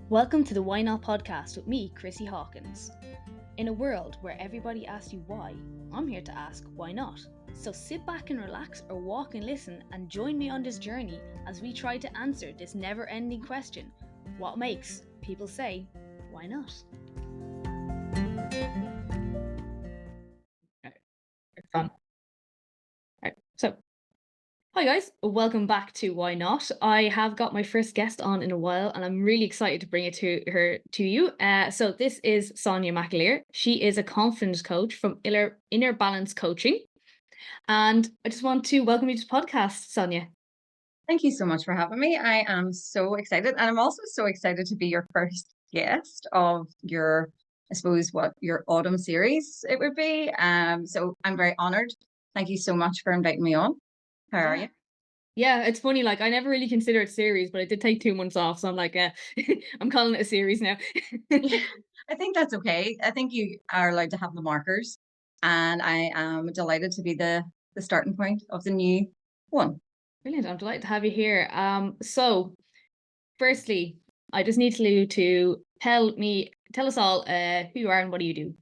Welcome to the Why Not podcast with me, Chrissy Hawkins. In a world where everybody asks you why, I'm here to ask why not. So sit back and relax or walk and listen and join me on this journey as we try to answer this never-ending question. What makes people say, why not? Fun. So hi guys, welcome back to Why Not. I have got my first guest on in a while and I'm really excited to bring it to you. So this is Sonya McAleer. She is a confidence coach from Inner Balance Coaching. And I just want to welcome you to the podcast, Sonya. Thank you so much for having me. I am so excited. And I'm also so excited to be your first guest of your, I suppose, what your autumn series it would be. So I'm very honored. Thank you so much for inviting me on. How are you? Yeah, it's funny. Like I never really considered it a series, but I did take 2 months off, so I'm like, I'm calling it a series now. Yeah, I think that's okay. I think you are allowed to have the markers. And I am delighted to be the starting point of the new one. Brilliant! I'm delighted to have you here. So firstly, I just need you to tell us all who you are and what do you do.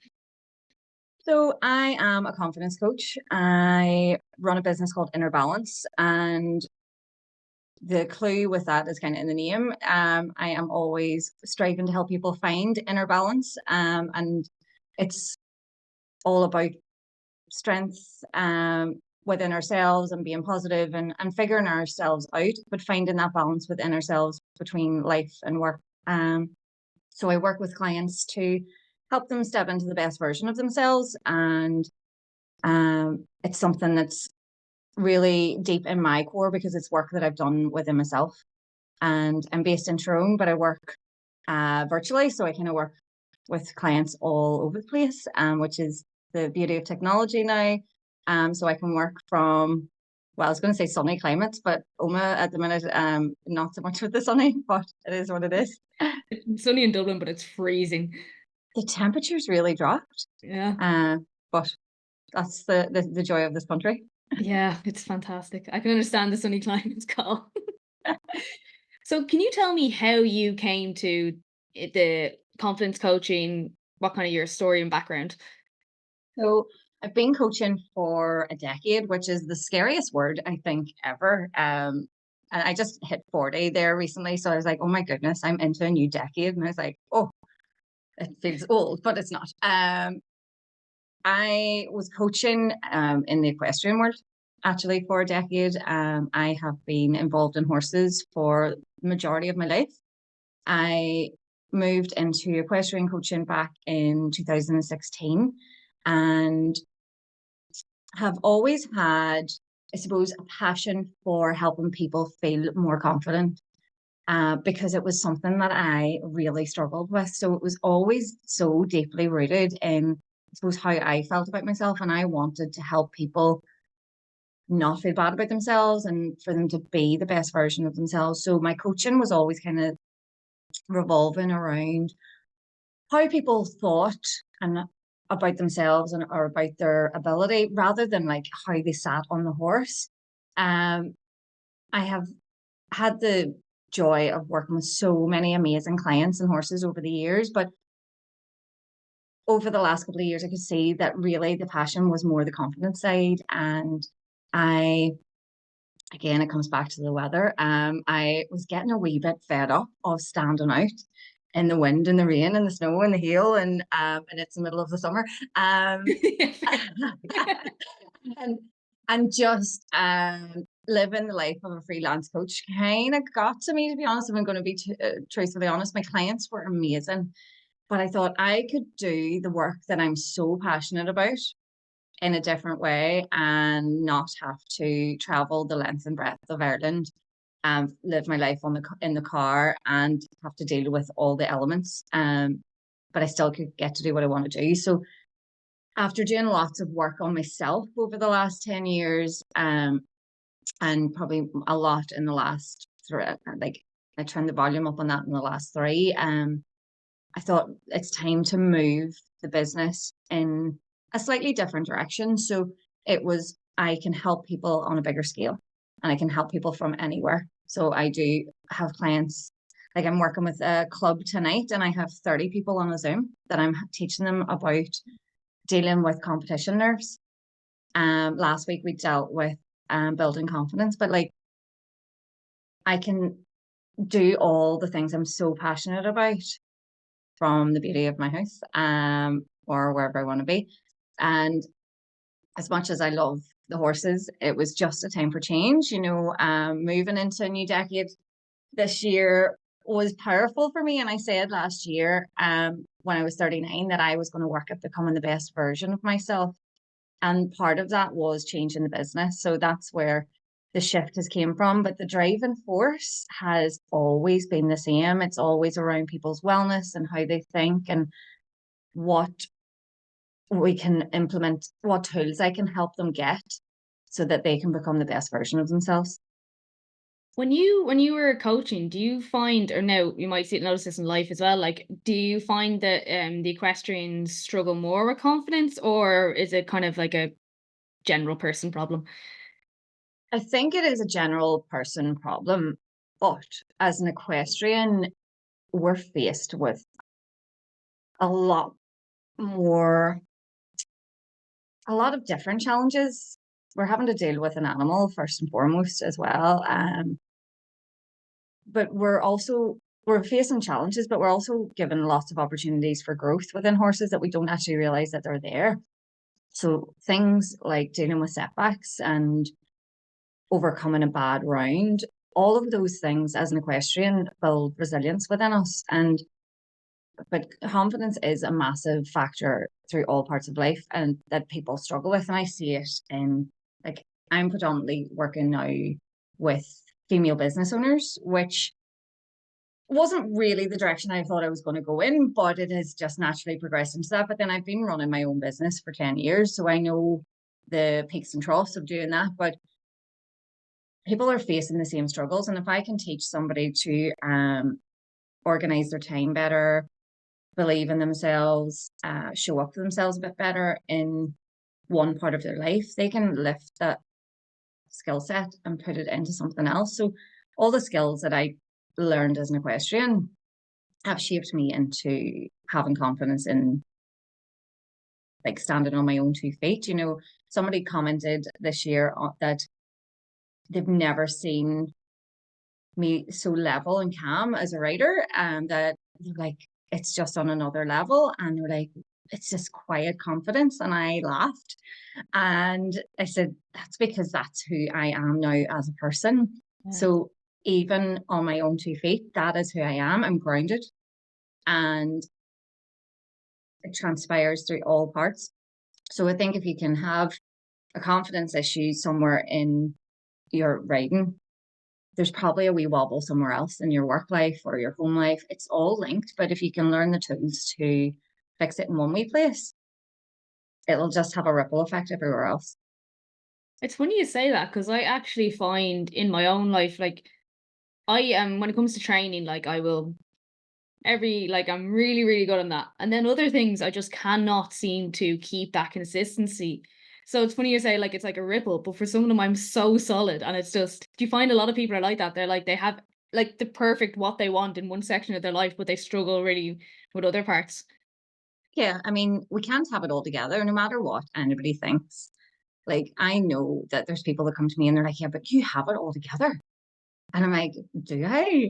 So I am a confidence coach. I run a business called Inner Balance, and the clue with that is kind of in the name. I am always striving to help people find inner balance, and it's all about strength within ourselves and being positive and figuring ourselves out, but finding that balance within ourselves between life and work. So I work with clients to help them step into the best version of themselves, and it's something that's really deep in my core because it's work that I've done within myself. And I'm based in Tyrone, but I work virtually. So I kind of work with clients all over the place, which is the beauty of technology now. So I can work from, well, I was going to say sunny climates, but Oma at the minute, not so much with the sunny, but it is what it is. It's sunny in Dublin, but it's freezing. The temperature's really dropped, Yeah. but that's the joy of this country. Yeah, it's fantastic. I can understand the sunny climate's call. So, can you tell me how you came to the confidence coaching? What kind of your story and background? So I've been coaching for a decade, which is the scariest word I think ever. And I just hit 40 there recently. So I was like, oh my goodness, I'm into a new decade. And I was like, oh, it feels old, but it's not. I was coaching in the equestrian world actually for a decade. I have been involved in horses for the majority of my life. I moved into equestrian coaching back in 2016 and have always had, I suppose, a passion for helping people feel more confident because it was something that I really struggled with. So it was always so deeply rooted in, I suppose, how I felt about myself. And I wanted to help people not feel bad about themselves and for them to be the best version of themselves. So my coaching was always kind of revolving around how people thought and about themselves and or about their ability rather than like how they sat on the horse. I have had the joy of working with so many amazing clients and horses over the years, but over the last couple of years, I could see that really the passion was more the confidence side. And I, again, it comes back to the weather. I was getting a wee bit fed up of standing out in the wind and the rain and the snow and the hail and it's the middle of the summer. And just living the life of a freelance coach kind of got to me, to be honest. If I'm going to be truthfully honest, my clients were amazing, but I thought I could do the work that I'm so passionate about in a different way and not have to travel the length and breadth of Ireland and live my life in the car and have to deal with all the elements. But I still could get to do what I want to do. So after doing lots of work on myself over the last 10 years, and probably a lot in the last three, like I turned the volume up on that in the last three, I thought it's time to move the business in a slightly different direction. So it was, I can help people on a bigger scale and I can help people from anywhere. So I do have clients like I'm working with a club tonight and I have 30 people on a Zoom that I'm teaching them about dealing with competition nerves. Last week we dealt with building confidence, but like I can do all the things I'm so passionate about from the beauty of my house, or wherever I want to be. And as much as I love the horses, it was just a time for change. Moving into a new decade this year was powerful for me. And I said last year, when I was 39, that I was going to work at becoming the best version of myself. And part of that was changing the business. So that's where the shift has came from. But the driving force has always been the same. It's always around people's wellness and how they think and what we can implement, what tools I can help them get so that they can become the best version of themselves. When you were coaching, do you find, or now you might notice this in life as well, like do you find that the equestrians struggle more with confidence, or is it kind of like a general person problem? I think it is a general person problem, but as an equestrian, we're faced with a lot more, a lot of different challenges. We're having to deal with an animal first and foremost as well. But we're facing challenges, but we're also given lots of opportunities for growth within horses that we don't actually realize that they're there. So things like dealing with setbacks and overcoming a bad round, all of those things as an equestrian build resilience within us. But confidence is a massive factor through all parts of life and that people struggle with. And I see it in, like, I'm predominantly working now with female business owners, which wasn't really the direction I thought I was going to go in, but it has just naturally progressed into that. But then I've been running my own business for 10 years, so I know the peaks and troughs of doing that. But people are facing the same struggles. And if I can teach somebody to organize their time better, believe in themselves, show up for themselves a bit better in one part of their life, they can lift that skill set and put it into something else. So all the skills that I learned as an equestrian have shaped me into having confidence in, like, standing on my own 2 feet. Somebody commented this year that they've never seen me so level and calm as a rider, and that they're like, it's just on another level. And they're like, it's just quiet confidence. And I laughed and I said, that's because that's who I am now as a person. Yeah. So even on my own 2 feet, that is who I am. I'm grounded, and it transpires through all parts. So I think if you can have a confidence issue somewhere in your riding, there's probably a wee wobble somewhere else in your work life or your home life. It's all linked, but if you can learn the tools to fix it in one wee place, it'll just have a ripple effect everywhere else. It's funny you say that, because I actually find in my own life, like I am, when it comes to training, like I will I'm really, really good on that. And then other things I just cannot seem to keep that consistency. So it's funny you say like it's like a ripple, but for some of them I'm so solid, and it's just, do you find a lot of people are like that? They're like they have like the perfect what they want in one section of their life, but they struggle really with other parts. Yeah, I mean, we can't have it all together no matter what anybody thinks. Like, I know that there's people that come to me and they're like, yeah, but you have it all together. And I'm like, do I?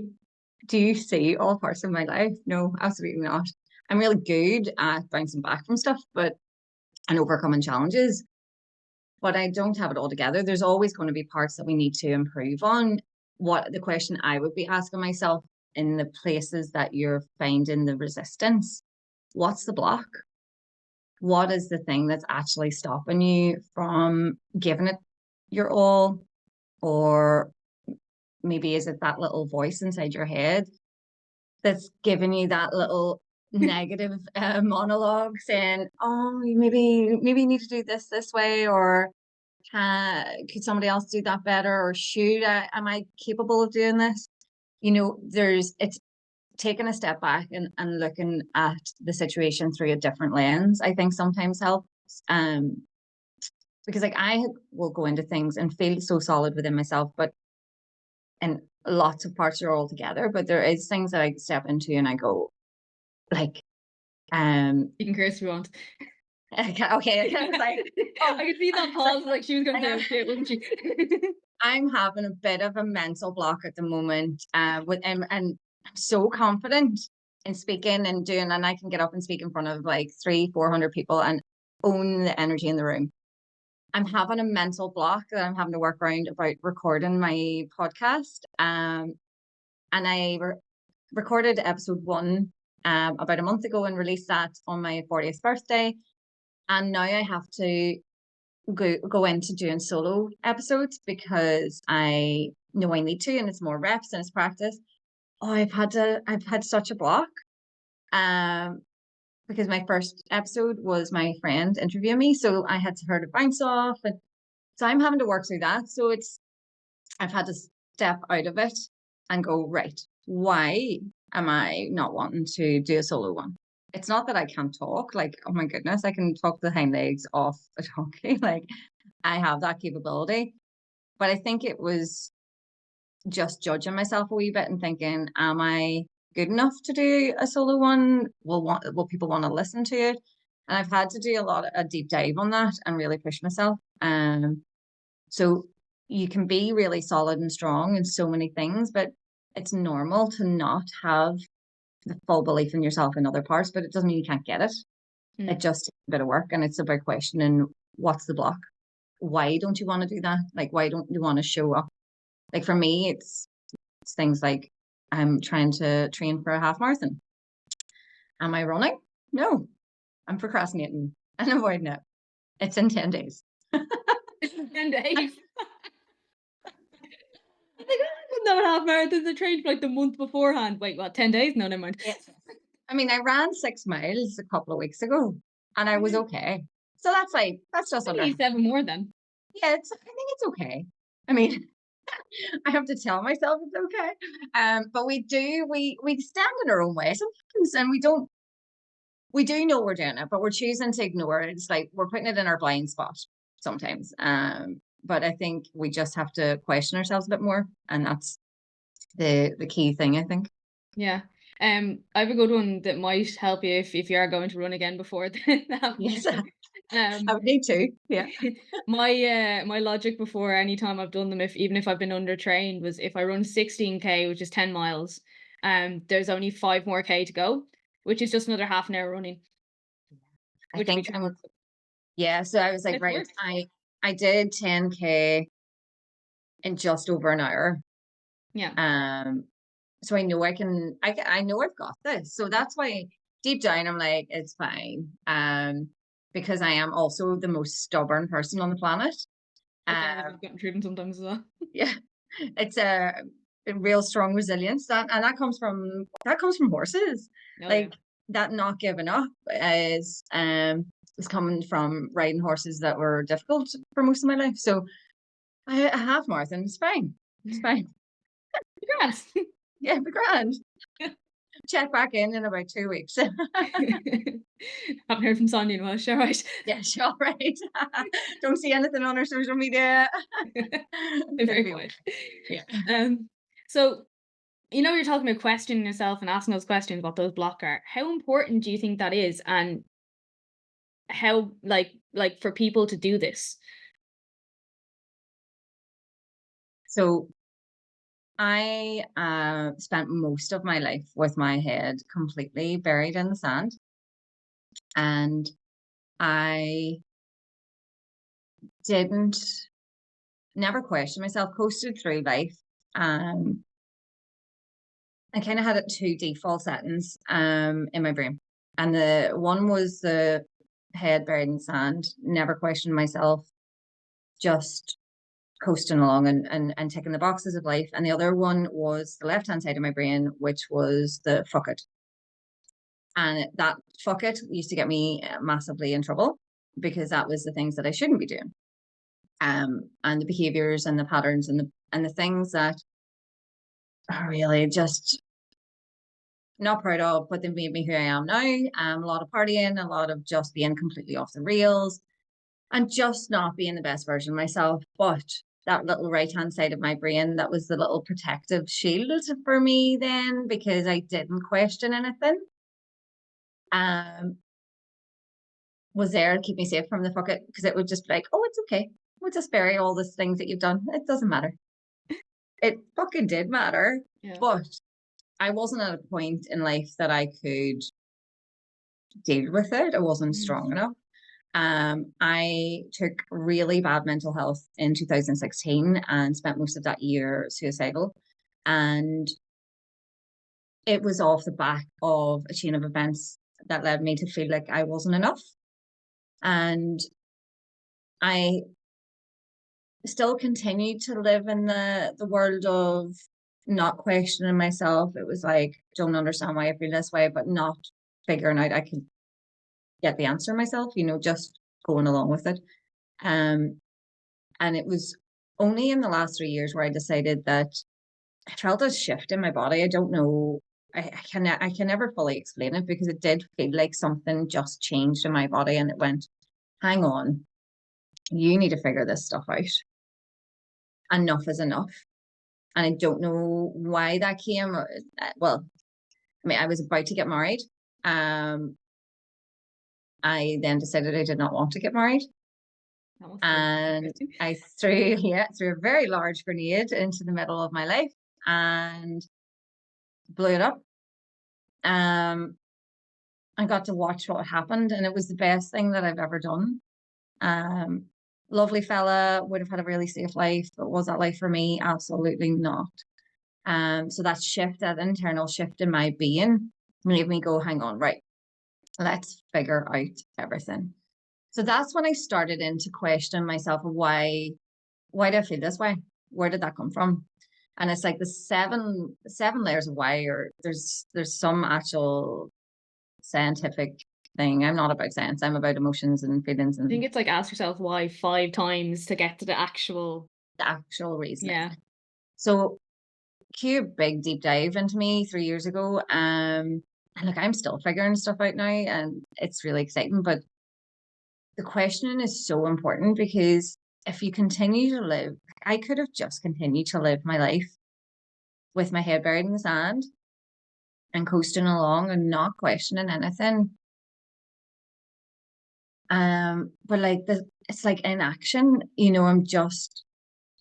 Do you see all parts of my life? No, absolutely not. I'm really good at bouncing back from stuff, and overcoming challenges, but I don't have it all together. There's always going to be parts that we need to improve on. What the question I would be asking myself in the places that you're finding the resistance, what's the block? What is the thing that's actually stopping you from giving it your all? Or maybe is it that little voice inside your head that's giving you that little negative monologue saying, oh, maybe you need to do this way, or could somebody else do that better, or am I capable of doing this? It's taking a step back and looking at the situation through a different lens, I think sometimes helps. Because like I will go into things and feel so solid within myself, but and lots of parts are all together, but there is things that I step into and I go like, You can curse if you want. okay, I kind of like, I could see that pause, like she was going to say, "Oh shit," wasn't she? I'm having a bit of a mental block at the moment, and I'm so confident in speaking and doing, and I can get up and speak in front of like 300-400 people and own the energy in the room. I'm having a mental block that I'm having to work around about recording my podcast. And I recorded episode 1 about a month ago and released that on my 40th birthday. And now I have to go into doing solo episodes because I know I need to, and it's more reps and it's practice. Oh, I've had such a block. Um, because my first episode was my friend interviewing me, so I had her to bounce off, and so I'm having to work through that. So I've had to step out of it and go, right, why am I not wanting to do a solo one? It's not that I can't talk, like, oh my goodness, I can talk the hind legs off a donkey. Like, I have that capability. But I think it was just judging myself a wee bit and thinking, am I good enough to do a solo one? Will people want to listen to it? And I've had to do a deep dive on that and really push myself. So you can be really solid and strong in so many things, but it's normal to not have the full belief in yourself in other parts, but it doesn't mean you can't get it. It just takes a bit of work, and it's about questioning what's the block. Why don't you want to do that? Like, why don't you want to show up? Like for me, it's things like I'm trying to train for a half marathon. Am I running? No, I'm procrastinating and avoiding it. It's in 10 days. 10 days. I think I couldn't have a half marathons. I trained for like the month beforehand. Wait, what? 10 days? No, never mind. Yes. I mean, I ran 6 miles a couple of weeks ago and I was okay. So that's just I under. need 7 more then. Yeah, I think it's okay. I mean, I have to tell myself it's okay. But we stand in our own way sometimes, and we do know we're doing it, but we're choosing to ignore it. It's like we're putting it in our blind spot sometimes. But I think we just have to question ourselves a bit more, and that's the key thing, I think. Yeah. I have a good one that might help you if you are going to run again before the half Yes, marathon. I would need to. Yeah. My logic before any time I've done them, even if I've been undertrained, was if I run 16K, which is 10 miles, there's only 5 more K to go, which is just another half an hour running. I Which think makes yeah. So I was like, it right, works. I did 10K in just over an hour. Yeah. So I know I know I've got this. So that's why deep down I'm like, it's fine. Because I am also the most stubborn person on the planet. Which I have Um, gotten through them sometimes as well. yeah, it's a real strong resilience that comes from horses. Oh yeah. Like that not giving up is coming from riding horses that were difficult for most of my life. So a half marathon is fine. It's fine. Congrats. Yeah, the grand. Check back in about 2 weeks. Haven't heard from Sonya in a while, sure, right? Yeah, sure, right. Don't see anything on our social media. They're It'll very be quiet. okay. Yeah. So you're talking about questioning yourself and asking those questions what those blocks are. How important do you think that is, and how like for people to do this? So I spent most of my life with my head completely buried in the sand. And I didn't never question myself, coasted through life. I kind of had it 2 default settings in my brain. And the one was the head buried in sand, never questioned myself, just coasting along and ticking the boxes of life. And the other one was the left hand side of my brain, which was the fuck it. And that fuck it used to get me massively in trouble because that was the things that I shouldn't be doing. And the behaviors and the patterns and the things that are really just not proud of, but they made me who I am now. A lot of partying, a lot of just being completely off the rails and just not being the best version of myself. But that little right-hand side of my brain that was the little protective shield for me then, because I didn't question anything. Was there to keep me safe from the fuck it, because it would just be like, oh, it's okay. We'll just bury all these things that you've done. It doesn't matter. It fucking did matter. Yeah. But I wasn't at a point in life that I could deal with it. I wasn't strong enough. I took really bad mental health in 2016 and spent most of that year suicidal. And it was off the back of a chain of events that led me to feel like I wasn't enough. And I still continued to live in the world of not questioning myself. It was like, don't understand why I feel this way, but not figuring out I could get the answer myself, just going along with it. And it was only in the last 3 years where I decided that I felt a shift in my body. I don't know. I can never fully explain it, because it did feel like something just changed in my body, and it went, hang on, you need to figure this stuff out. Enough is enough. And I don't know why that came. Well, I mean, I was about to get married. I then decided I did not want to get married. And I threw a very large grenade into the middle of my life and blew it up. I got to watch what happened, and it was the best thing that I've ever done. Lovely fella, would have had a really safe life, but was that life for me? Absolutely not. So that shift, that internal shift in my being, made me go, hang on, right, let's figure out everything. So that's when I started into question myself, why do I feel this way? Where did that come from? And it's like the seven layers of why, or there's some actual scientific thing. I'm not about science. I'm about emotions and feelings. And I think it's like, ask yourself why 5 times to get to the actual reason. Yeah. So cue a big deep dive into me 3 years ago. And look, I'm still figuring stuff out now, and it's really exciting. But the questioning is so important, because if you continue to live, I could have just continued to live my life with my head buried in the sand and coasting along and not questioning anything. But like it's like inaction, I'm just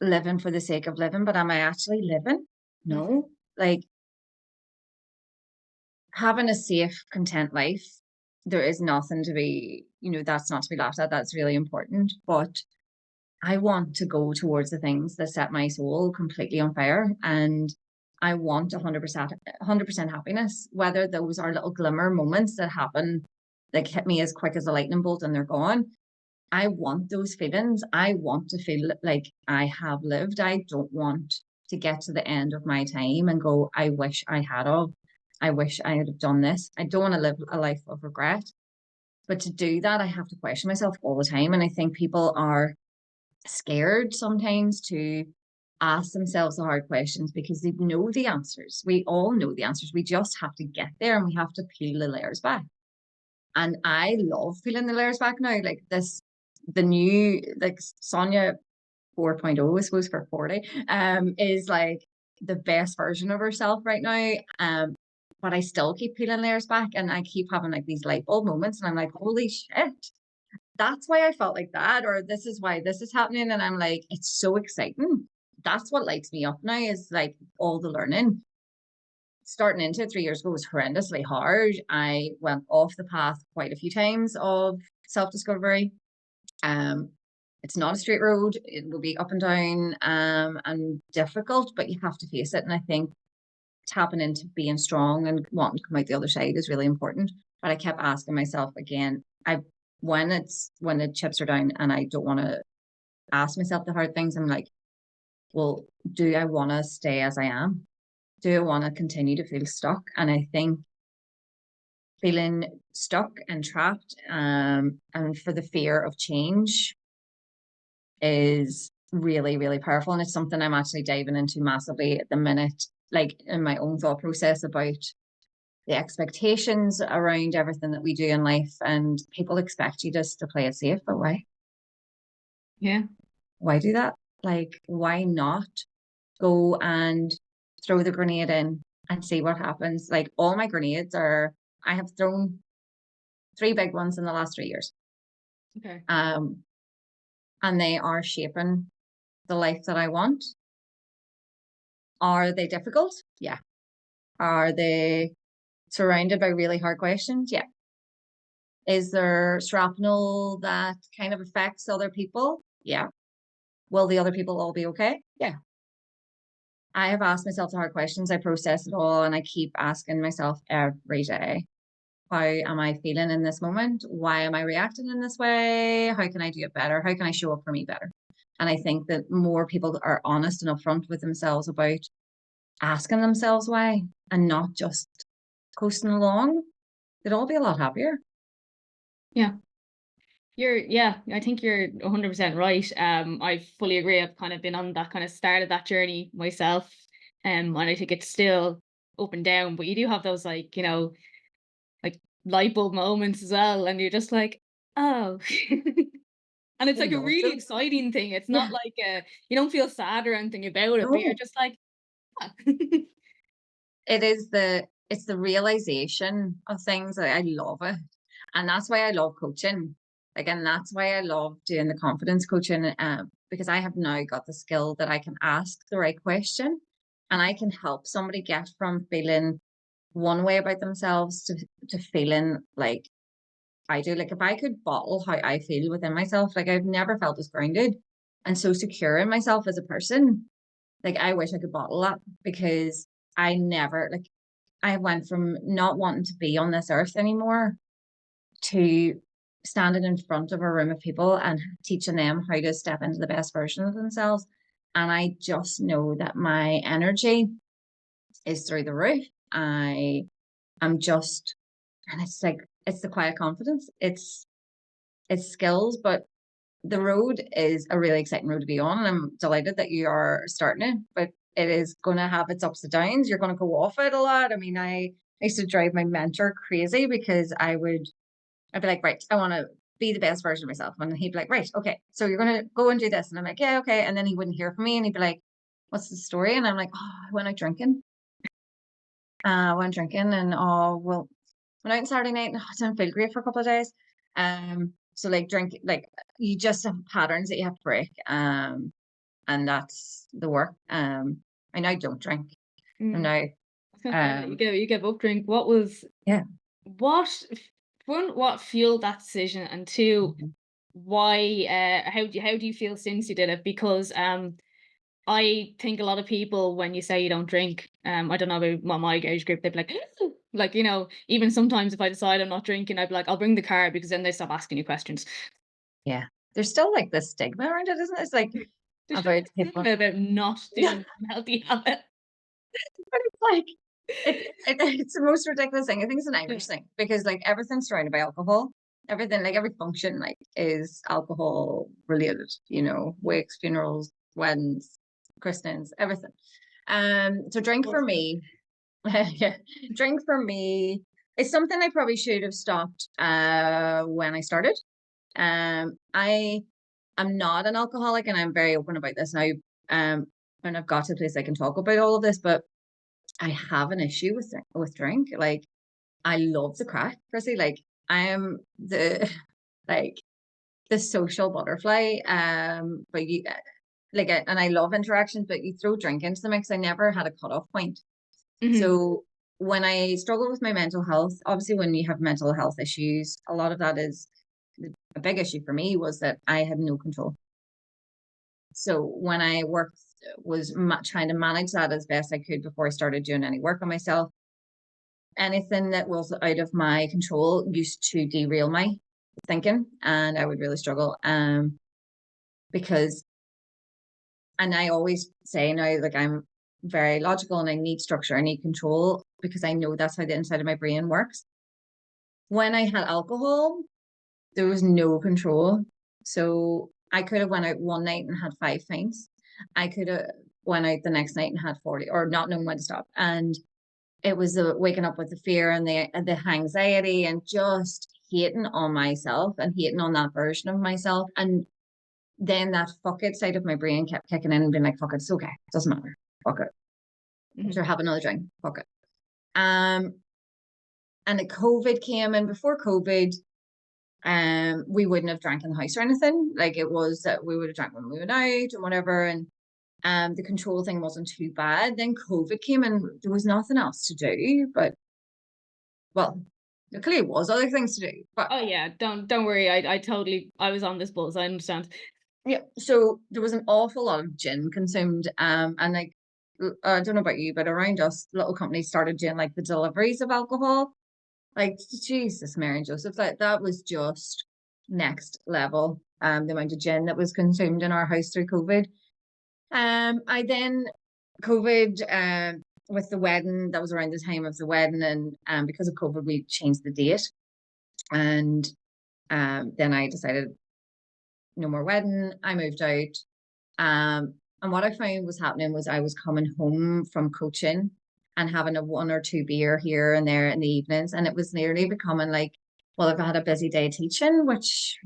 living for the sake of living, but am I actually living? No. Like, having a safe, content life, there is nothing to be, that's not to be laughed at. That's really important. But I want to go towards the things that set my soul completely on fire. And I want 100% happiness, whether those are little glimmer moments that happen, like hit me as quick as a lightning bolt and they're gone. I want those feelings. I want to feel like I have lived. I don't want to get to the end of my time and go, I wish I had of. I wish I had done this. I don't want to live a life of regret. But to do that, I have to question myself all the time. And I think people are scared sometimes to ask themselves the hard questions, because they know the answers. We all know the answers. We just have to get there, and we have to peel the layers back. And I love peeling the layers back now. Like the new, like Sonya 4.0, I suppose, for 40, is like the best version of herself right now. But I still keep peeling layers back, and I keep having like these light bulb moments, and I'm like, holy shit, that's why I felt like that, or this is why this is happening. And I'm like, it's so exciting. That's what lights me up now, is like all the learning. Starting into it 3 years ago was horrendously hard. I went off the path quite a few times of self-discovery. It's not a straight road. It will be up and down, and difficult, but you have to face it. And I think tapping into being strong and wanting to come out the other side is really important. But I kept asking myself again, when the chips are down and I don't want to ask myself the hard things, I'm like, well, do I want to stay as I am? Do I want to continue to feel stuck? And I think feeling stuck and trapped, and for the fear of change, is really, really powerful. And it's something I'm actually diving into massively at the minute, like in my own thought process about the expectations around everything that we do in life. And people expect you just to play it safe, but why? Yeah. Why do that? like, why not go and throw the grenade in and see what happens? Like, all my grenades I have thrown 3 big ones in the last 3 years. Okay. And they are shaping the life that I want. Are they difficult? Yeah. Are they surrounded by really hard questions? Yeah. Is there shrapnel that kind of affects other people? Yeah. Will the other people all be okay? Yeah. I have asked myself the hard questions. I process it all and I keep asking myself every day, how am I feeling in this moment? Why am I reacting in this way? How can I do it better? How can I show up for me better? And I think that more people are honest and upfront with themselves about asking themselves why and not just coasting along, they'd all be a lot happier. Yeah. Yeah, I think you're 100% right. I fully agree. I've kind of been on that kind of start of that journey myself. And I think it's still up and down, but you do have those like, like light bulb moments as well. And you're just like, oh. And it's I like a love really them. exciting thing. It's Yeah. not like you don't feel sad or anything about it, but you're No, just like, "Ah." it's the realization of things. I love it. And that's why I love coaching. Like, and that's why I love doing the confidence coaching, because I have now got the skill that I can ask the right question and I can help somebody get from feeling one way about themselves to feeling like I do. Like, if I could bottle how I feel within myself, like I've never felt as grounded and so secure in myself as a person. Like, I wish I could bottle that because I never, like, I went from not wanting to be on this earth anymore to standing in front of a room of people and teaching them how to step into the best version of themselves. And I just know that my energy is through the roof. I'm just, and it's like, it's the quiet confidence. It's skills, but the road is a really exciting road to be on. And I'm delighted that you are starting it, but it is going to have its ups and downs. You're going to go off it a lot. I mean, I used to drive my mentor crazy because I'd be like, right, I want to be the best version of myself. And he'd be like, right, okay, so you're going to go and do this. And I'm like, yeah, okay. And then he wouldn't hear from me and he'd be like, what's the story? And I'm like, oh, I went out drinking. Went drinking and well, went out on Saturday night and I didn't feel great for a couple of days. So like drink, like you just have patterns that you have to break. And that's the work. I now don't drink. And Mm. now, I was gonna say that um, you gave up drink. What one, what fueled that decision, and two, yeah. why how do you feel since you did it? Because I think a lot of people, when you say you don't drink, I don't know about my age group, they'd be like like, even sometimes if I decide I'm not drinking, I'd be like, I'll bring the car, because then they stop asking you questions. Yeah. There's still like this stigma around it, isn't it? It's like There's still about a people. stigma about not Yeah, doing unhealthy habit. but it's like it's the most ridiculous thing. I think it's an Irish thing because like everything's surrounded by alcohol. Everything, like every function, like is alcohol related. Wakes, funerals, weddings, christenings, everything. So drink for me, yeah, drink for me is something I probably should have stopped when I started. I am not an alcoholic and I'm very open about this now. And I've got to a place I can talk about all of this, but I have an issue with drink. Like, I love the crack, Chrissy. Like, I am the like the social butterfly. But you like, and I love interactions, but you throw drink into the mix. I never had a cutoff point. Hmm. So when I struggle with my mental health, obviously when you have mental health issues, a lot of that is a big issue for me was that I had no control. So when I worked, was trying to manage that as best I could before I started doing any work on myself. Anything that was out of my control used to derail my thinking, and I would really struggle. Because, and I always say now, like I'm very logical and I need structure, I need control because I know that's how the inside of my brain works. When I had alcohol, there was no control. So I could have went out one night and had 5 pints. I could have went out the next night and had 40 or not knowing when to stop. And it was the waking up with the fear and the anxiety and just hating on myself and hating on that version of myself. And then that fuck it side of my brain kept kicking in and being like, fuck it, it's okay, it doesn't matter, fuck it, Mhm. sure, have another drink, fuck it. Um, and the COVID came, and before COVID, we wouldn't have drank in the house or anything. Like it was that we would have drank when we went out and whatever, and the control thing wasn't too bad. Then COVID came, and there was nothing else to do. But well, there clearly was other things to do. But Oh yeah, don't worry. I totally I was on this buzz. I understand. yeah, so there was an awful lot of gin consumed. And like I don't know about you, but around us, little companies started doing like the deliveries of alcohol. Like Jesus, Mary and Joseph, that was just next level. The amount of gin that was consumed in our house through COVID. I then COVID with the wedding, that was around the time of the wedding, and because of COVID, we changed the date, and then I decided no more wedding. I moved out, and what I found was happening was I was coming home from coaching and having a one or two beer here and there in the evenings, and it was nearly becoming like, well, I've had a busy day teaching, which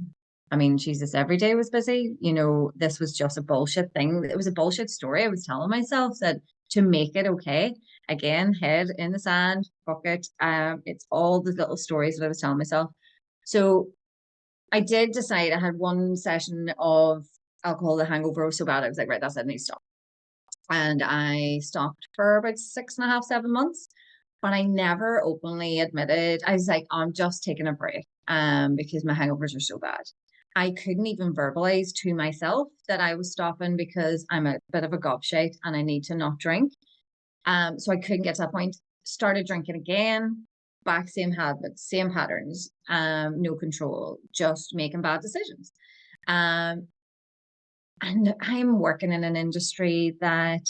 I mean, Jesus, every day was busy. This was just a bullshit thing. It was a bullshit story. I was telling myself that to make it okay, again, head in the sand, fuck it. It's all the little stories that I was telling myself. So I did decide. I had one session of alcohol. The hangover was so bad. I was like, right, that's it. I need to stop. And I stopped for about 6.5, 7 months. But I never openly admitted. I was like, I'm just taking a break because my hangovers are so bad. I couldn't even verbalize to myself that I was stopping because I'm a bit of a gobshite and I need to not drink. So I couldn't get to that point. Started drinking again, back same habits, same patterns, no control, just making bad decisions. Um, and I'm working in an industry that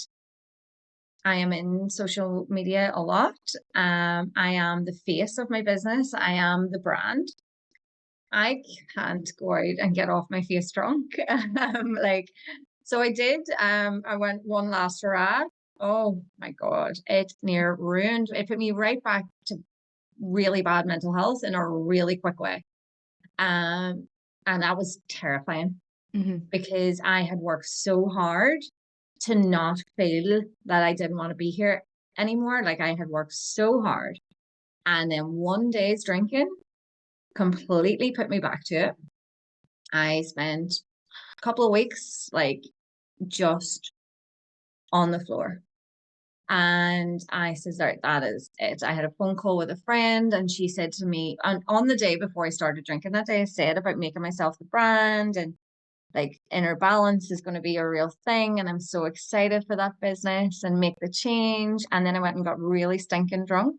I am in social media a lot. I am the face of my business. I am the brand. I can't go out and get off my face drunk. So I did. I went one last hurrah. Oh my God. It near ruined. It put me right back to really bad mental health in a really quick way. Um, and that was terrifying Mhm. because I had worked so hard to not feel that I didn't want to be here anymore. Like I had worked so hard. And then one day's drinking completely put me back to it. I spent a couple of weeks like just on the floor. And I said, that is it. I had a phone call with a friend, and she said to me, on the day before I started drinking that day, I said about making myself the brand and like inner balance is going to be a real thing. And I'm so excited for that business and make the change. And then I went and got really stinking drunk.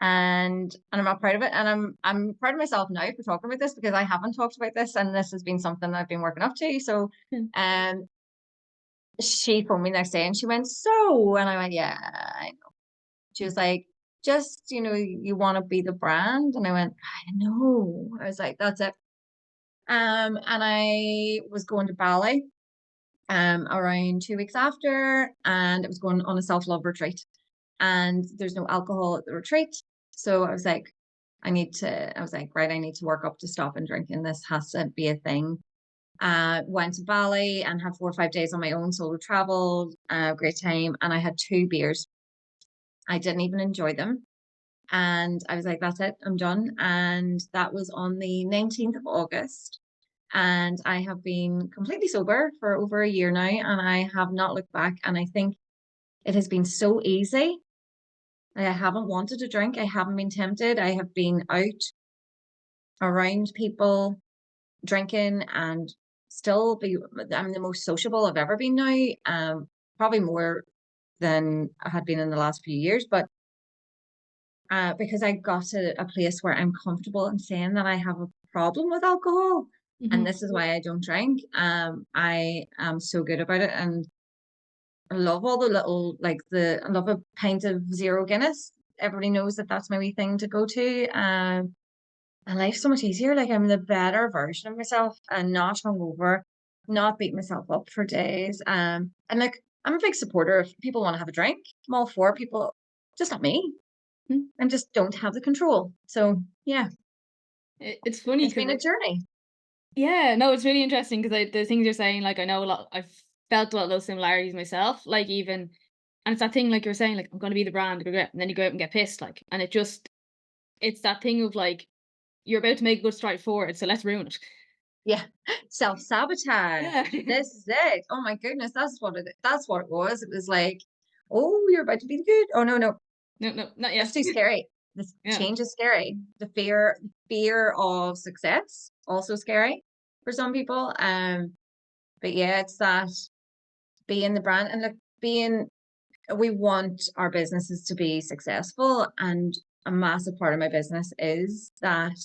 And I'm not proud of it. And I'm proud of myself now for talking about this because I haven't talked about this, and this has been something I've been working up to. So Mm. um she phoned me the next day and she went, so, and I went, yeah, I know. She was like, just, you want to be the brand. And I went, I know. I was like, that's it. And I was going to ballet around 2 weeks after, and it was going on a self-love retreat. And there's no alcohol at the retreat. So I was like, right, I need to work up to stopping drinking. This has to be a thing. Went to Bali and had 4 or 5 days on my own, solo travel, great time. And I had 2 beers. I didn't even enjoy them. And I was like, that's it, I'm done. And that was on the 19th of August. And I have been completely sober for over a year now, and I have not looked back. And I think it has been so easy. I haven't wanted to drink. I haven't been tempted. I have been out around people drinking and I'm the most sociable I've ever been now. Probably more than I had been in the last few years, but because I got to a place where I'm comfortable in saying that I have a problem with alcohol and Mhm. this is why I don't drink. I am so good about it, and I love all the little I love a pint of zero Guinness. Everybody knows that that's my wee thing to go to. And life's so much easier. Like I'm the better version of myself and not hungover, not beat myself up for days. And like I'm a big supporter if people want to have a drink. I'm all for people, just not me. Mm. I just don't have the control. So yeah, It's funny it's because been a journey. Yeah, no, it's really interesting because the things you're saying, like I know a lot. I've felt a lot of those similarities myself. Like even, and it's that thing like you're saying, like I'm going to be the brand, and then you go out and get pissed, like, and it's that thing of like you're about to make a good stride forward, so let's ruin it. Yeah. Self-sabotage. Yeah. This is it. Oh my goodness, that's what it was. It was like, oh, you're about to be good. Oh no, no, No, no, not that's yet. too scary. This Yeah. change is scary. The fear of success, also scary for some people. But yeah, it's that being the brand and like being we want our businesses to be successful. And a massive part of my business is that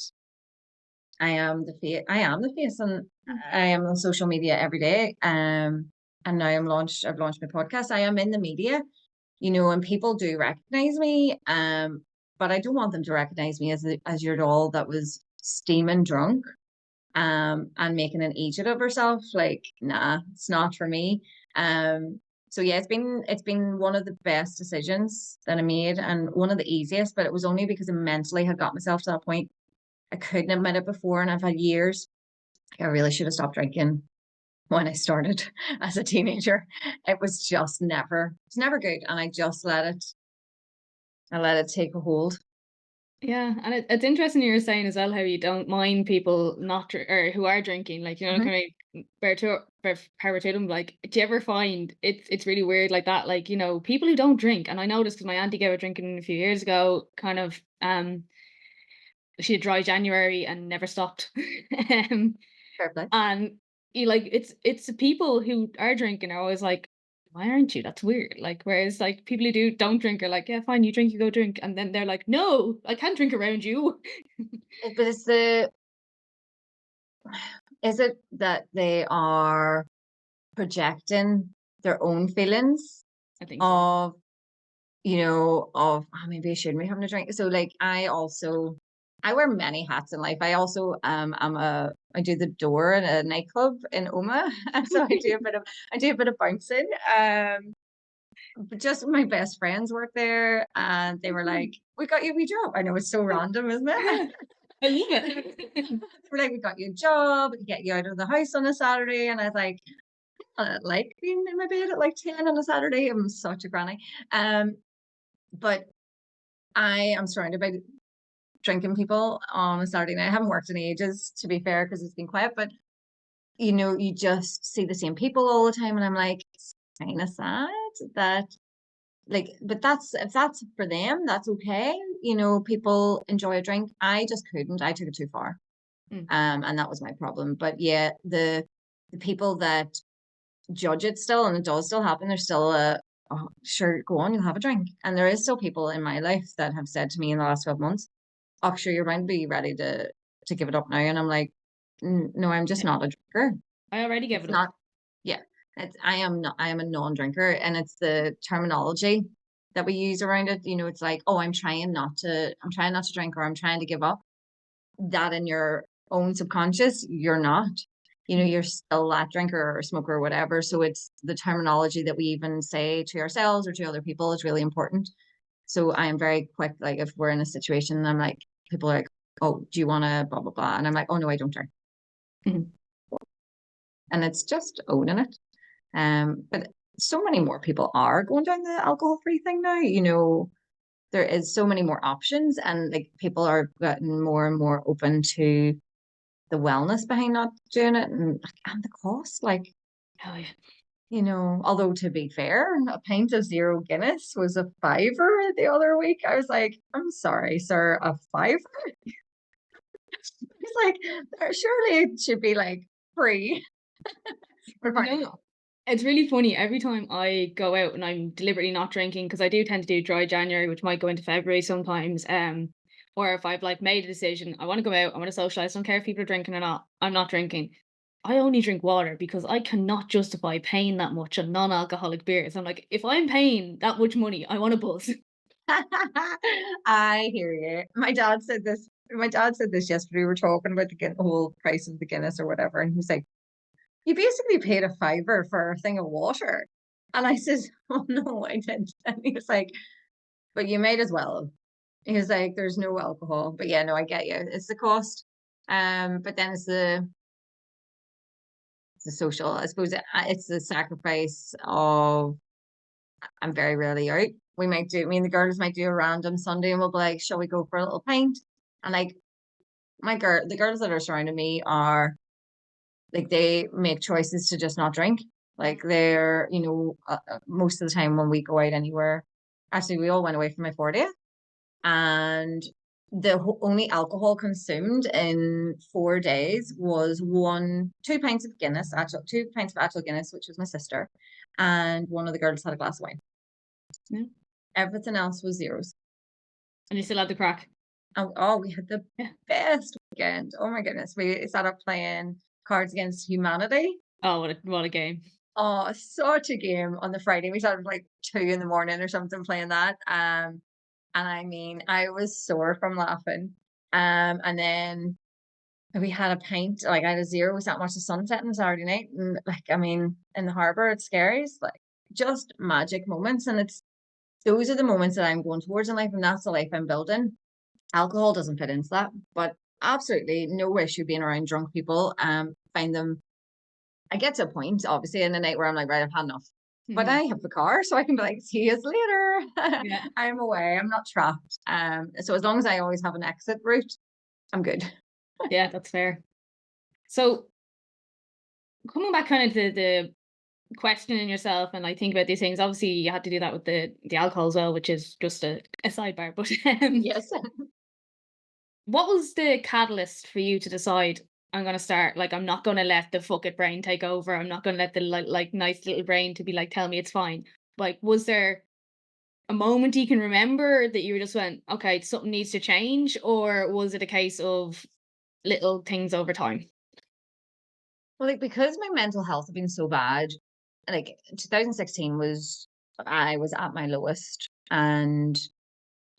I am the face and Mm. I am on social media every day. And now I've launched my podcast. I am in the media, and people do recognize me. But I don't want them to recognize me as your doll that was steaming drunk, and making an idiot of herself. Like, nah, it's not for me. So yeah, it's been one of the best decisions that I made and one of the easiest, but it was only because I mentally had got myself to that point. I couldn't admit it before, and I've had years. I really should have stopped drinking when I started as a teenager. It's never good. And I let it take a hold. Yeah, and it's interesting you were saying as well how you don't mind people not or who are drinking, like Mhm. kind of power to them. Like, do you ever find it's really weird like that? Like, people who don't drink, and I know this because my auntie gave up drinking a few years ago. Kind of, she had dry January and never stopped. um, Fair play. and you like it's the people who are drinking are always like, "Why aren't you? That's weird." Like, whereas like people who don't drink are like, "Yeah, fine, you drink, you go drink," and then they're like, "No, I can't drink around you." But is it that they are projecting their own feelings I think so. of, oh, maybe I shouldn't be having a drink. So like I wear many hats in life. I also I do the door in a nightclub in Oma. And so I do a bit of bouncing. But just my best friends work there and they were like, we got you a wee job. I know it's so random, isn't Yeah, it? I love it. They were like, we got you a job, we can get you out of the house on a Saturday. And I was like, I like being in my bed at like 10 on a Saturday. I'm such a granny. But I am surrounded by drinking people on a Saturday night. I haven't worked in ages, to be fair, because it's been quiet, but you just see the same people all the time. And I'm like, it's kind of sad that, like, but if that's for them, that's okay. People enjoy a drink. I just couldn't. I took it too far. Mm, And that was my problem. But yeah, the people that judge it still, and it does still happen, there's still oh, sure, go on, you'll have a drink. And there is still people in my life that have said to me in the last 12 months, oh, sure, you're going to be ready to give it up now. And I'm like, No, I'm just yeah, not a drinker. I already gave It's it up. not, yeah, I am a non-drinker. And it's the terminology that we use around it. It's like, oh, I'm trying not to drink, or I'm trying to give up. That in your own subconscious, you're not. Mm, You're still that drinker or smoker or whatever. So it's the terminology that we even say to ourselves or to other people is really important. So I am very quick, like if we're in a situation and I'm like, people are like, oh, do you want to blah, blah, blah? And I'm like, oh, no, I don't drink. mhm. And it's just owning it. But so many more people are going down the alcohol free thing now. There is so many more options, and like people are getting more and more open to the wellness behind not doing it, and the cost. Like, Oh yeah. although to be fair, a pint of zero Guinness was a fiver the other week. I was like, I'm sorry, sir, a fiver? It's like, surely it should be like free. But You apparently know, not. it's really funny every time I go out and I'm deliberately not drinking because I do tend to do dry January, which might go into February sometimes. Or if I've like made a decision, I want to go out, I want to socialize, don't care if people are drinking or not, I'm not drinking. I only drink water because I cannot justify paying that much on non-alcoholic beers. I'm like, if I'm paying that much money, I want a buzz. I hear you. My dad said this. My dad said this yesterday. We were talking about the whole price of the Guinness or whatever, and he's like, "You basically paid a fiver for a thing of water." And I says, "Oh no, I didn't." And he was like, "But you might as well have." He was like, "There's no alcohol." But yeah, no, I get you. It's the cost. But then it's the social. I suppose it's the sacrifice of I'm very rarely out. We might do, me and the girls might do a random Sunday and we'll be like, shall we go for a little pint? And like the girls that are surrounding me are like, they make choices to just not drink. Like they're, most of the time when we go out anywhere, actually, we all went away for my 40th, and the only alcohol consumed in 4 days was 2 pints of Guinness, actual 2 pints of actual Guinness, which was my sister, and one of the girls had a glass of wine. Yeah. Everything else was zeros. And you still had the crack. Oh, we had the Yeah. best weekend. Oh my goodness. We sat up playing Cards Against Humanity. Oh, what a game. Oh, such a game on the Friday. We started like 2 in the morning or something playing that. And I mean, I was sore from laughing. And then we had a pint, like I had a zero. We sat and watched the sunset on Saturday night. And like, I mean, in the harbour at Scaries, like just magic moments. And those are the moments that I'm going towards in life, and that's the life I'm building. Alcohol doesn't fit into that, but absolutely no issue being around drunk people. Find them. I get to a point, obviously, in the night where I'm like, right, I've had enough. But I have the car, so I can be like, see you later. Yeah. I'm away. I'm not trapped. So as long as I always have an exit route, I'm good. Yeah, that's fair. So coming back kind of to the questioning yourself and like think about these things, obviously you had to do that with the alcohol as well, which is just a sidebar. But Yes. what was the catalyst for you to decide I'm gonna start, like, I'm not gonna let the fuck it brain take over. I'm not gonna let the like nice little brain to be like, tell me it's fine. Like, was there a moment you can remember that you just went, okay, something needs to change, or was it a case of little things over time? Well, like because my mental health had been so bad, like 2016 I was at my lowest, and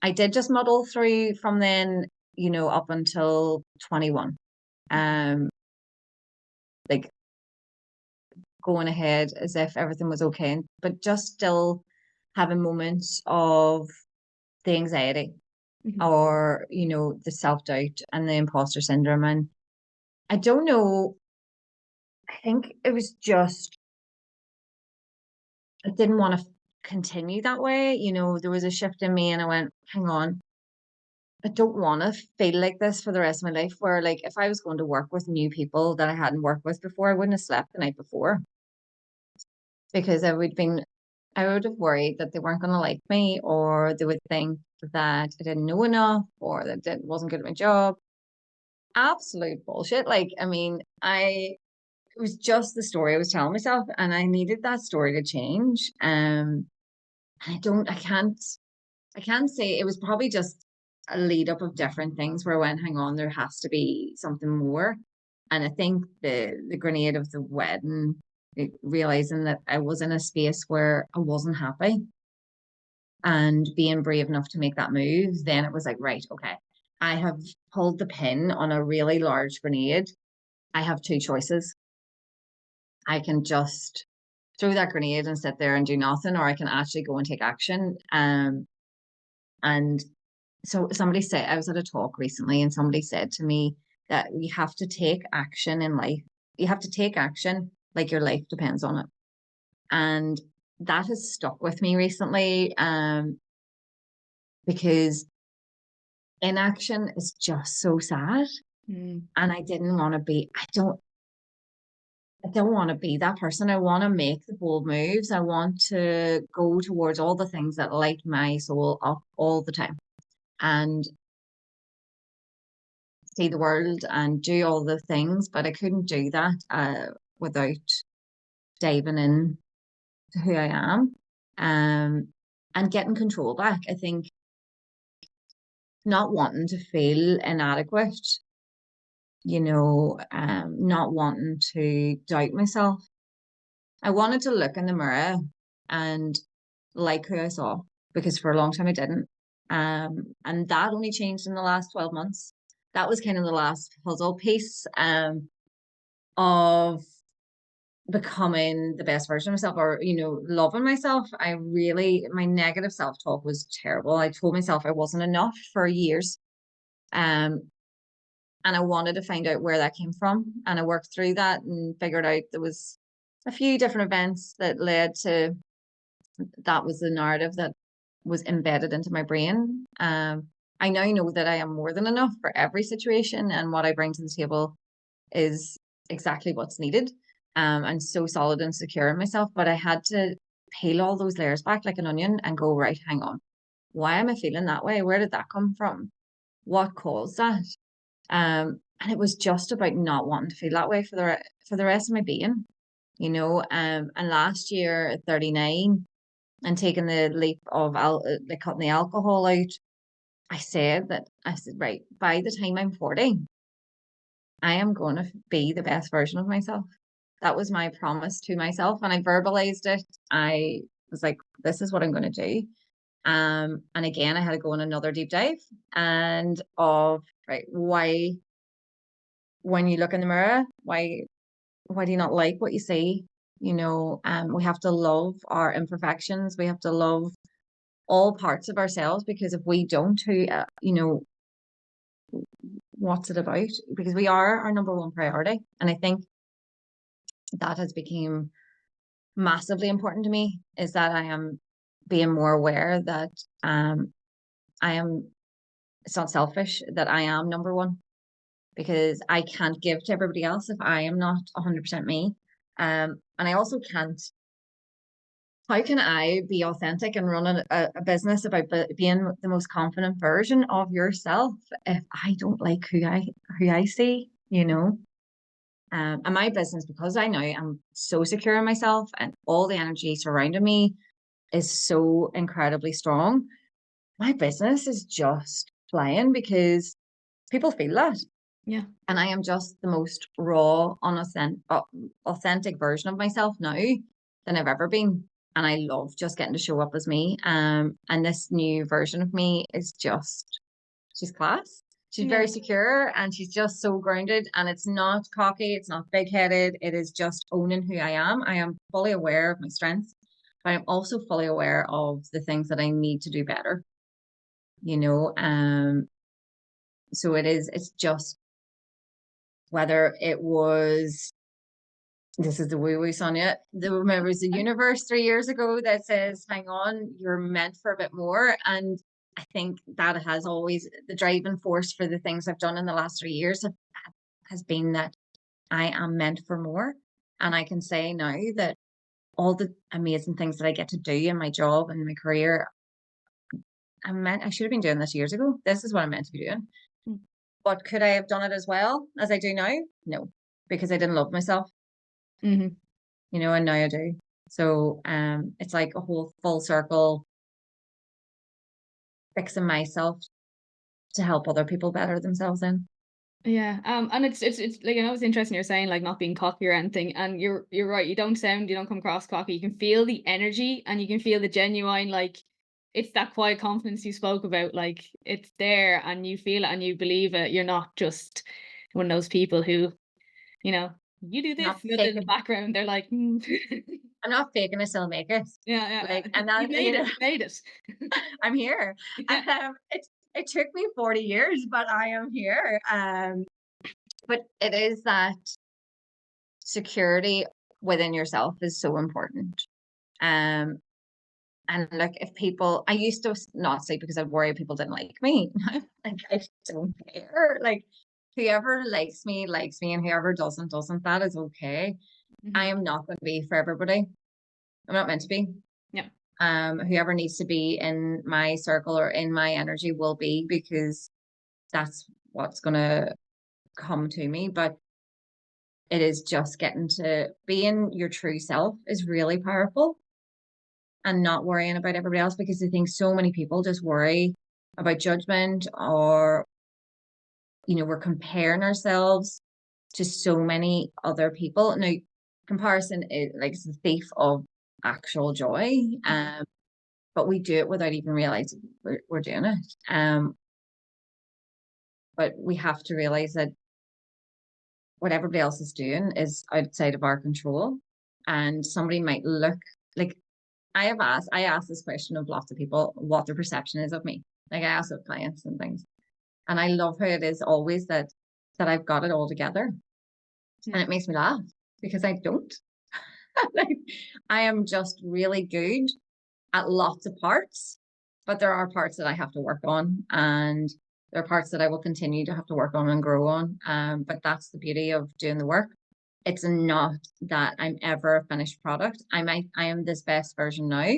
I did just muddle through from then, up until 21. Um, like going ahead as if everything was okay, but just still having moments of the anxiety Mhm. or, the self doubt and the imposter syndrome. And I don't know, I think it was just, I didn't want to continue that way. There was a shift in me and I went, hang on, I don't want to feel like this for the rest of my life. Where, like, if I was going to work with new people that I hadn't worked with before, I wouldn't have slept the night before because I would have worried that they weren't going to like me, or they would think that I didn't know enough, or that I wasn't good at my job. Absolute bullshit. Like, I mean, it was just the story I was telling myself, and I needed that story to change. I don't, I can't say it was probably just a lead up of different things where I went, hang on, there has to be something more. And I think the grenade of the wedding, realizing that I was in a space where I wasn't happy and being brave enough to make that move, then it was like, right, okay, I have pulled the pin on a really large grenade. I have two choices. I can just throw that grenade and sit there and do nothing, or I can actually go and take action. And so somebody said, I was at a talk recently and somebody said to me that you have to take action in life. You have to take action like your life depends on it. And that has stuck with me recently, because inaction is just so sad. Mm. And I didn't want to be, I don't want to be that person. I want to make the bold moves. I want to go towards all the things that light my soul up all the time and see the world and do all the things. But I couldn't do that without diving in to who I am, and getting control back. I think not wanting to feel inadequate, not wanting to doubt myself. I wanted to look in the mirror and like who I saw, because for a long time I didn't. And that only changed in the last 12 months. That was kind of the last puzzle piece, of becoming the best version of myself, or, loving myself. My negative self-talk was terrible. I told myself I wasn't enough for years. Um, And I wanted to find out where that came from. And I worked through that and figured out there was a few different events that led to, that was the narrative that was embedded into my brain. I now know that I am more than enough for every situation, and what I bring to the table is exactly what's needed. I'm so solid and secure in myself, but I had to peel all those layers back like an onion and go, right, hang on. Why am I feeling that way? Where did that come from? What caused that? And it was just about not wanting to feel that way for the rest of my being, you know. And last year at 39 and taking the leap of like cutting the alcohol out, I said, right, by the time I'm 40, I am going to be the best version of myself. That was my promise to myself, and I verbalized it. I was like, this is what I'm going to do. And again, I had to go on another deep dive and of, right, why, when you look in the mirror, why do you not like what you see? You know, we have to love our imperfections. We have to love all parts of ourselves, because if we don't, who, you know, what's it about? Because we are our number one priority. And I think that has become massively important to me, is that I am being more aware that I am, it's not selfish, that I am number one, because I can't give to everybody else if I am not 100% me. And I also can't, how can I be authentic and run a business about being the most confident version of yourself if I don't like who I see, you know? And my business, because I know I'm so secure in myself and all the energy surrounding me is so incredibly strong, my business is just flying because people feel that. Yeah. And I am just the most raw, authentic version of myself now than I've ever been. And I love just getting to show up as me. And this new version of me is just, she's class. She's Yeah. very secure and she's just so grounded, and it's not cocky. It's not big headed. It is just owning who I am. I am fully aware of my strengths, but I'm also fully aware of the things that I need to do better, you know? So it's just, whether it was, this is the woo woo Sonya, there was the universe 3 years ago that says, hang on, you're meant for a bit more. And I think that has always, the driving force for the things I've done in the last 3 years has been that I am meant for more. And I can say now that all the amazing things that I get to do in my job and my career, I should have been doing this years ago. This is what I'm meant to be doing. Mm. But could I have done it as well as I do now? No, because I didn't love myself. Mm-hmm. You know, and now I do. So it's like a whole full circle, fixing myself to help other people better themselves in. Yeah, and it's like, I know it's interesting you're saying like not being cocky or anything, and you're right. You don't come across cocky. You can feel the energy, and you can feel the genuine, like, it's that quiet confidence you spoke about. Like, it's there, and you feel it, and you believe it. You're not just one of those people who, you know, you do this, Not and then in the faking. background they're like, I'm not faking. I still make it. yeah, Like, yeah, and you that, made it, you made it. I'm here. Yeah, It took me 40 years, but I am here. But it is that security within yourself is so important. Um, and like, if people, I used to not sleep because I'd worry people didn't like me. Like, I don't care. Like, whoever likes me, and whoever doesn't. That is okay. I hmm, am not going to be for everybody. I'm not meant to be. yeah, Whoever needs to be in my circle or in my energy will be, because that's what's going to come to me. But it is just getting to being your true self is really powerful, and not worrying about everybody else, because I think so many people just worry about judgment, or, you know, we're comparing ourselves to so many other people. Now, comparison is like, it's the thief of actual joy. But we do it without even realizing we're doing it. But we have to realize that what everybody else is doing is outside of our control. And somebody might look like, I asked this question of lots of people, what their perception is of me. Like, I ask of clients and things. And I love how it is always that that I've got it all together. And it makes me laugh because I don't. Like, I am just really good at lots of parts, but there are parts that I have to work on, and there are parts that I will continue to have to work on and grow on. But that's the beauty of doing the work. It's not that I'm ever a finished product. I am this best version now,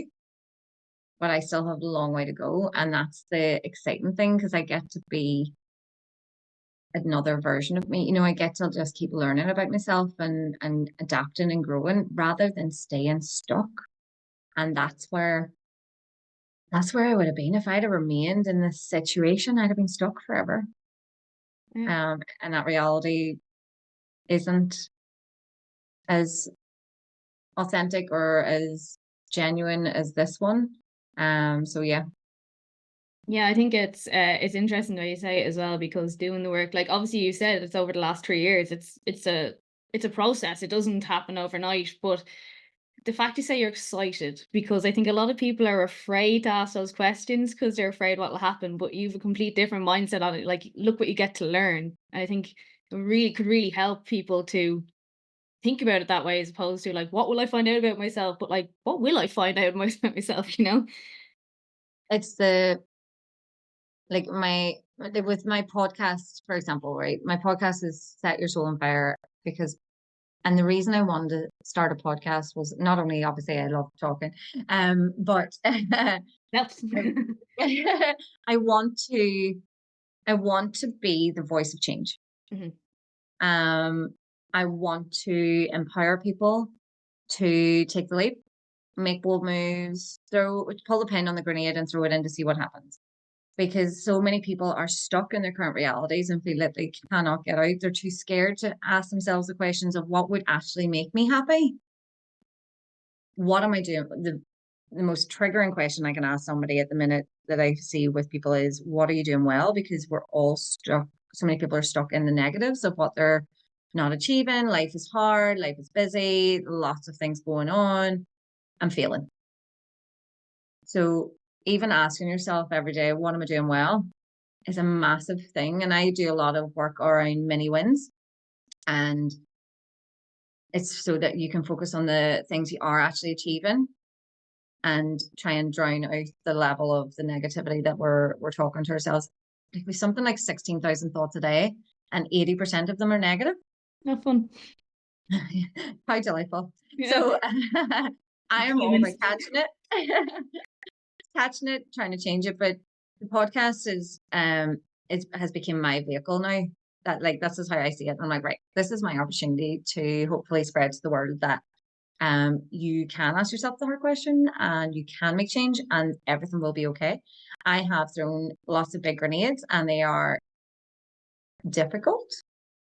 but I still have a long way to go. And that's the exciting thing, because I get to be another version of me. I get to just keep learning about myself and adapting and growing rather than staying stuck. And that's where I would have been if I'd have remained in this situation. I'd have been stuck forever. Yeah. And that reality isn't as authentic or as genuine as this one. So yeah. Yeah, I think it's interesting that you say it as well, because doing the work, like obviously you said it's over the last 3 years. It's a process. It doesn't happen overnight. But the fact you say you're excited, because I think a lot of people are afraid to ask those questions because they're afraid what will happen. But you've a complete different mindset on it. Like, look what you get to learn. And I think it really could really help people to think about it that way, as opposed to like, what will I find out about myself? But like, what will I find out about myself? It's like with my podcast, for example, right? My podcast is Set Your Soul on Fire, and the reason I wanted to start a podcast was not only obviously I love talking, but Helps. I want to be the voice of change. Mhm. I want to empower people to take the leap, make bold moves, pull the pin on the grenade and throw it in to see what happens. Because so many people are stuck in their current realities and feel that they cannot get out. They're too scared to ask themselves the questions of what would actually make me happy. What am I doing? The most triggering question I can ask somebody at the minute that I see with people is, what are you doing well? Because we're all stuck. So many people are stuck in the negatives of what they're not achieving. Life is hard. Life is busy. Lots of things going on. I'm failing. So even asking yourself every day, what am I doing well, is a massive thing. And I do a lot of work around mini wins. And it's so that you can focus on the things you are actually achieving and try and drown out the level of the negativity that we're talking to ourselves. Like, we something like 16,000 thoughts a day, and 80% of them are negative. Not fun. How delightful. Yeah. So I am all about Humans. catching it, trying to change it. But the podcast has become my vehicle now. That's just how I see it. I'm like, right, this is my opportunity to hopefully spread to the world that you can ask yourself the hard question and you can make change and everything will be okay. I have thrown lots of big grenades and they are difficult.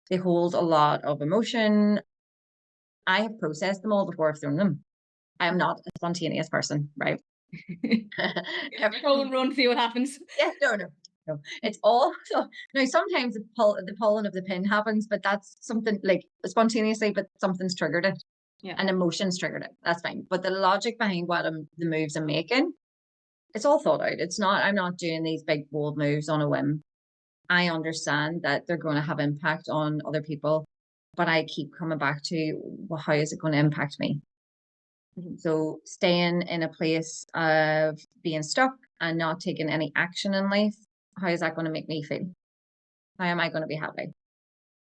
They hold a lot of emotion. I have processed them all before I've thrown them. I am not a spontaneous person, right? Throw and run, see what happens. Yeah, no. It's all so now. Sometimes the pulling of the pin happens, but that's something like spontaneously, but something's triggered it. Yeah. And emotions triggered it. That's fine. But the logic behind the moves I'm making, it's all thought out. I'm not doing these big bold moves on a whim. I understand that they're going to have impact on other people, but I keep coming back to, well, how is it going to impact me? Mhm. So staying in a place of being stuck and not taking any action in life, how is that going to make me feel? How am I going to be happy?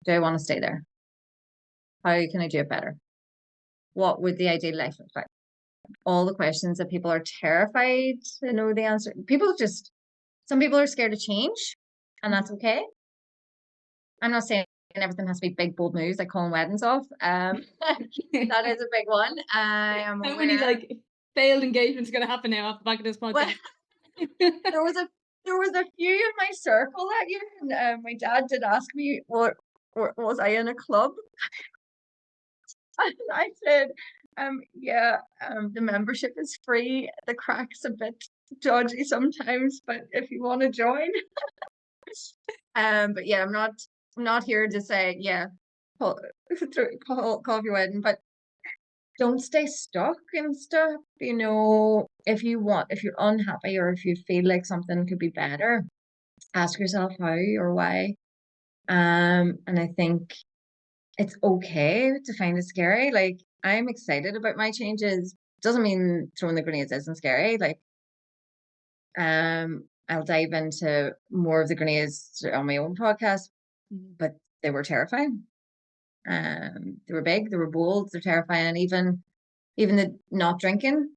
Do I want to stay there? How can I do it better? What would the ideal life look like? All the questions that people are terrified to know the answer. Some people are scared of change, and that's okay. I'm not saying everything has to be big, bold moves like calling weddings off. That is a big one. I am How many aware. like failed engagements are going to happen now off the back of this Well, podcast? there was a few in my circle that year, and my dad did ask me what was I in a club, and I said, yeah, the membership is free. The crack's a bit dodgy sometimes, but if you want to join, but yeah, I'm not here to say, yeah, call, call your wedding, but don't stay stuck and stuff. If you're unhappy or if you feel like something could be better, ask yourself how or why. And I think it's okay to find it scary. Like, I'm excited about my changes. Doesn't mean throwing the grenades isn't scary. Like, I'll dive into more of the grenades on my own podcast, but they were terrifying. They were big, they were bold, they're terrifying. Even the not drinking,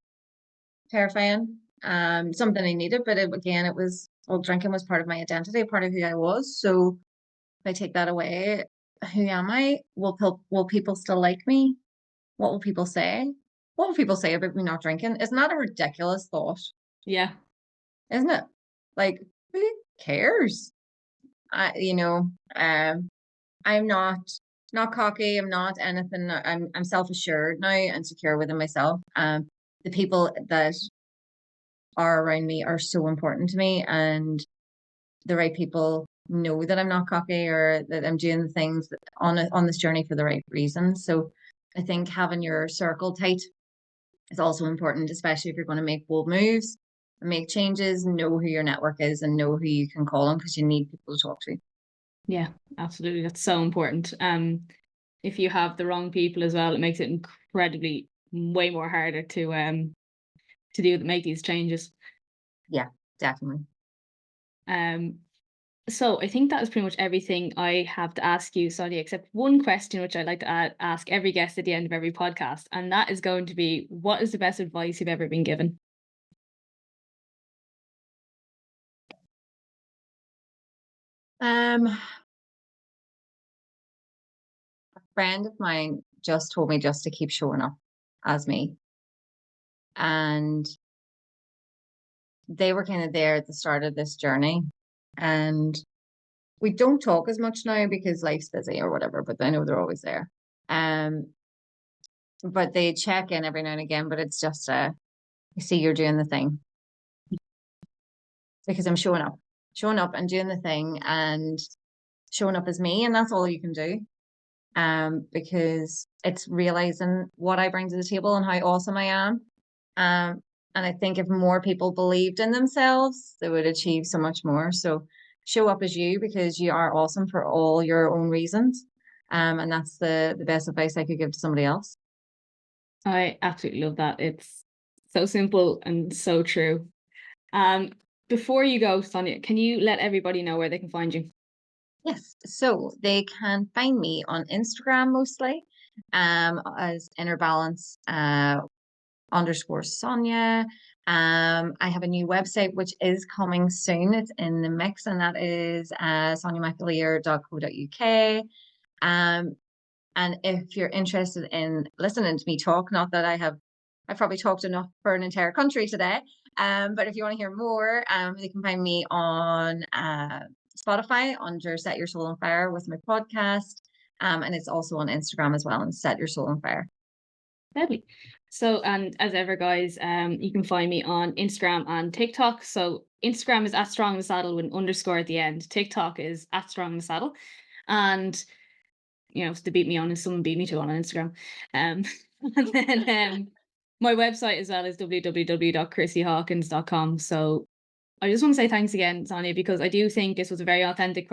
terrifying. Something I needed, but again, it was, well, drinking was part of my identity, part of who I was. So if I take that away, who am I? Will people still like me? What will people say? What will people say about me not drinking? Isn't that a ridiculous thought? Yeah. Isn't it? Like, who cares? I'm not cocky. I'm not anything. I'm self-assured now and secure within myself. The people that are around me are so important to me, and the right people know that I'm not cocky or that I'm doing the things on this journey for the right reasons. So I think having your circle tight is also important, especially if you're going to make bold moves and make changes. Know who your network is and know who you can call on, because you need people to talk to. Yeah, absolutely. That's so important. If you have the wrong people as well, it makes it incredibly way more harder to make these changes. Yeah, definitely. So I think that is pretty much everything I have to ask you, Sonia, except one question which I'd like to ask every guest at the end of every podcast, and that is going to be, what is the best advice you've ever been given? A friend of mine just told me just to keep showing up as me. And they were kind of there at the start of this journey. And we don't talk as much now because life's busy or whatever, but I know they're always there. Um, but they check in every now and again, but it's just I see you're doing the thing, because I'm showing up and doing the thing and showing up as me, and that's all you can do. Because it's realizing what I bring to the table and how awesome I am. And I think if more people believed in themselves, they would achieve so much more. So show up as you, because you are awesome for all your own reasons. And that's the best advice I could give to somebody else. I absolutely love that. It's so simple and so true. Um, Before you go, Sonia, can you let everybody know where they can find you? Yes. So they can find me on Instagram mostly, as Inner Balance underscore Sonia. I have a new website which is coming soon. It's in the mix, and that is sonyamacaleer.co.uk. And if you're interested in listening to me talk, not that I've probably talked enough for an entire country today. But if you want to hear more, you can find me on Spotify under Set Your Soul on Fire with my podcast. And it's also on Instagram as well, and Set Your Soul on Fire. Deadly. So, and as ever, guys, you can find me on Instagram and TikTok. So Instagram is at Strong in the Saddle with an underscore at the end. TikTok is at Strong in the Saddle. And to beat me on is someone beat me to on Instagram. And then my website as well is www.chrissyhawkins.com. So I just want to say thanks again, Sonia, because I do think this was a very authentic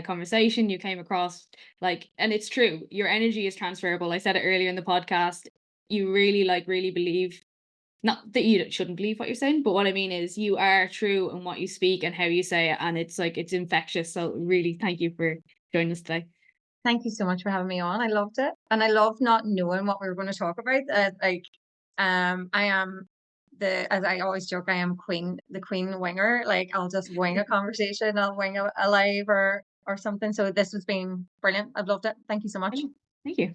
conversation. You came across and it's true, your energy is transferable. I said it earlier in the podcast. You really really believe, not that you shouldn't believe what you're saying, but what I mean is you are true in what you speak and how you say it, and it's infectious. So really, thank you for joining us today. Thank you so much for having me on. I loved it. And I loved not knowing what we were going to talk about. I am as I always joke, I am the queen winger. Like, I'll just wing a conversation, I'll wing a live or something. So this has been brilliant. I've loved it. Thank you so much. Thank you.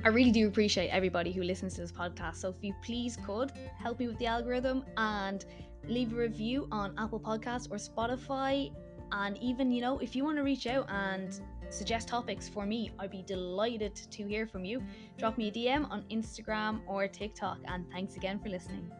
I really do appreciate everybody who listens to this podcast. So if you please could help me with the algorithm and leave a review on Apple Podcasts or Spotify. And even, if you want to reach out and suggest topics for me, I'd be delighted to hear from you. Drop me a DM on Instagram or TikTok. And thanks again for listening.